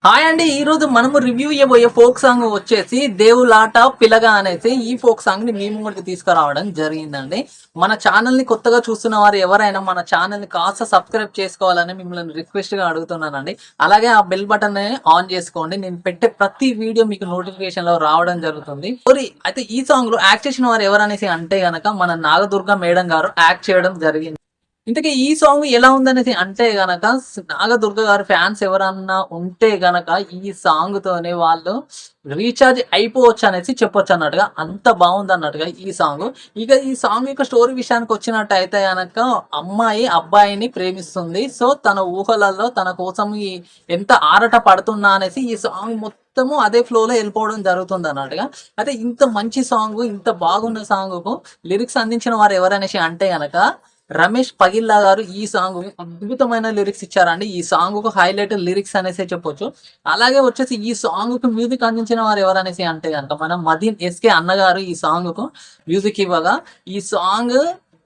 Hi అండి. ఈ రోజు మనము రివ్యూ ఇవ్వబోయే ఫోక్ సాంగ్ వచ్చేసి దేవులాట పిలగా అనేసి ఈ ఫోక్ సాంగ్ ని మీ ముందుకు తీసుకురావడం జరిగిందండి. మన ఛానల్ ని కొత్తగా చూస్తున్న వారు ఎవరైనా మన ఛానల్ ని కాస్త సబ్స్క్రైబ్ చేసుకోవాలని మిమ్మల్ని రిక్వెస్ట్ గా అడుగుతున్నానండి. అలాగే ఆ బెల్ బటన్ ఆన్ చేసుకోండి. నేను పెట్టే ప్రతి వీడియో మీకు నోటిఫికేషన్ లో రావడం జరుగుతుంది. అయితే ఈ సాంగ్ లో యాక్ట్ చేసిన వారు ఎవరనేసి అంటే గనక మన నాగదుర్గ మేడం గారు యాక్ట్ చేయడం జరిగింది. ఇంతకీ ఈ సాంగ్ ఎలా ఉందనేసి అంటే గనక నాగదుర్గ గారి ఫ్యాన్స్ ఎవరన్నా ఉంటే గనక ఈ సాంగ్ తోనే వాళ్ళు రీఛార్జ్ అయిపోవచ్చు అనేసి చెప్పొచ్చు అన్నట్టుగా, అంత బాగుంది అన్నట్టుగా ఈ సాంగ్. ఇక ఈ సాంగ్ యొక్క స్టోరీ విషయానికి వచ్చినట్టయితే గనక అమ్మాయి అబ్బాయిని ప్రేమిస్తుంది. సో తన ఊహలలో తన కోసం ఎంత ఆరట పడుతున్నా అనేసి ఈ సాంగ్ మొత్తము అదే ఫ్లోలో వెళ్ళిపోవడం జరుగుతుంది అన్నట్టుగా. అయితే ఇంత మంచి సాంగ్, ఇంత బాగున్న సాంగ్ కు లిరిక్స్ అందించిన వారు ఎవరనేసి అంటే గనక రమేష్ పగిల్లా గారు ఈ సాంగ్ అద్భుతమైన లిరిక్స్ ఇచ్చారండి. ఈ సాంగ్ కు హైలైట్ లిరిక్స్ అనేసి చెప్పొచ్చు. అలాగే వచ్చేసి ఈ సాంగ్ కు మ్యూజిక్ అందించిన వారు ఎవరనేసి అంటే కనుక మన మదీన్ ఎస్కే అన్నగారు ఈ సాంగ్ కు మ్యూజిక్ ఇవ్వగా ఈ సాంగ్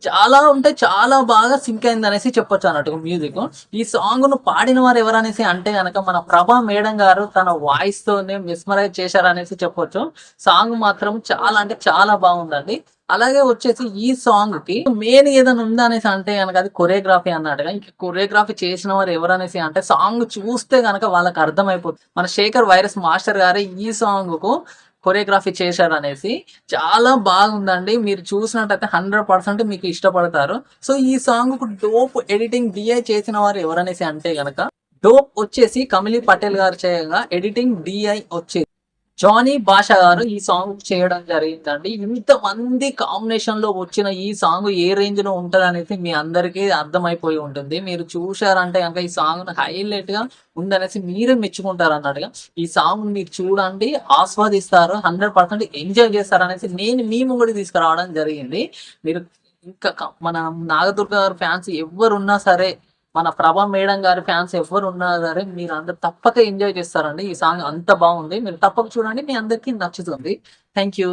చాలా ఉంటే చాలా బాగా సింక్ అయింది అనేసి చెప్పొచ్చు అన్నట్టు మ్యూజిక్. ఈ సాంగ్ ను పాడిన వారు ఎవరనేసి అంటే కనుక మన ప్రభా మేడం గారు తన వాయిస్ తోనే మెస్మరైజ్ చేశారనేసి చెప్పొచ్చు. సాంగ్ మాత్రం చాలా అంటే చాలా బాగుందండి. అలాగే వచ్చేసి ఈ సాంగ్ కి మెయిన్ ఏదైనా ఉందా అనేసి అంటే కనుక అది కొరియోగ్రఫీ అన్నట్టుగా. ఇంక కొరియోగ్రఫీ చేసిన వారు ఎవరనేసి అంటే సాంగ్ చూస్తే కనుక వాళ్ళకి అర్థమైపోతుంది. మన శేఖర్ వైరస్ మాస్టర్ గారే ఈ సాంగ్ కు కొరియోగ్రఫీ చేశారనేసి. చాలా బాగుందండి. మీరు చూసినట్టయితే 100% మీకు ఇష్టపడతారు. సో ఈ సాంగ్ కు డోప్ ఎడిటింగ్ డిఐ చేసిన వారు ఎవరనేసి అంటే గనక డోప్ వచ్చేసి కమిలీ పటేల్ గారు చేయగా ఎడిటింగ్ డిఐ వచ్చేసి జానీ భాష గారు ఈ సాంగ్ చేయడం జరిగిందండి. ఇంతమంది కాంబినేషన్ లో వచ్చిన ఈ సాంగ్ ఏ రేంజ్ లో ఉంటది అనేది మీ అందరికీ అర్థమైపోయి ఉంటుంది. మీరు చూశారంటే కనుక ఈ సాంగ్ హైలైట్ గా ఉందనేసి మీరే మెచ్చుకుంటారు అన్నట్టుగా. ఈ సాంగ్ మీరు చూడండి, ఆస్వాదిస్తారు, 100% ఎంజాయ్ చేస్తారు అనేసి నేను మీ ముంగడి తీసుకురావడం జరిగింది. మీరు ఇంకా మన నాగదుర్గ గారి ఫ్యాన్స్ ఎవరున్నా సరే, మన ప్రభా మేడం గారి ఫ్యాన్స్ ఎవరు ఉన్నా సరే మీరు అందరు తప్పక ఎంజాయ్ చేస్తారండి. ఈ సాంగ్ అంత బాగుంది. మీరు తప్పక చూడండి, మీ అందరికీ నచ్చుతుంది. Thank you.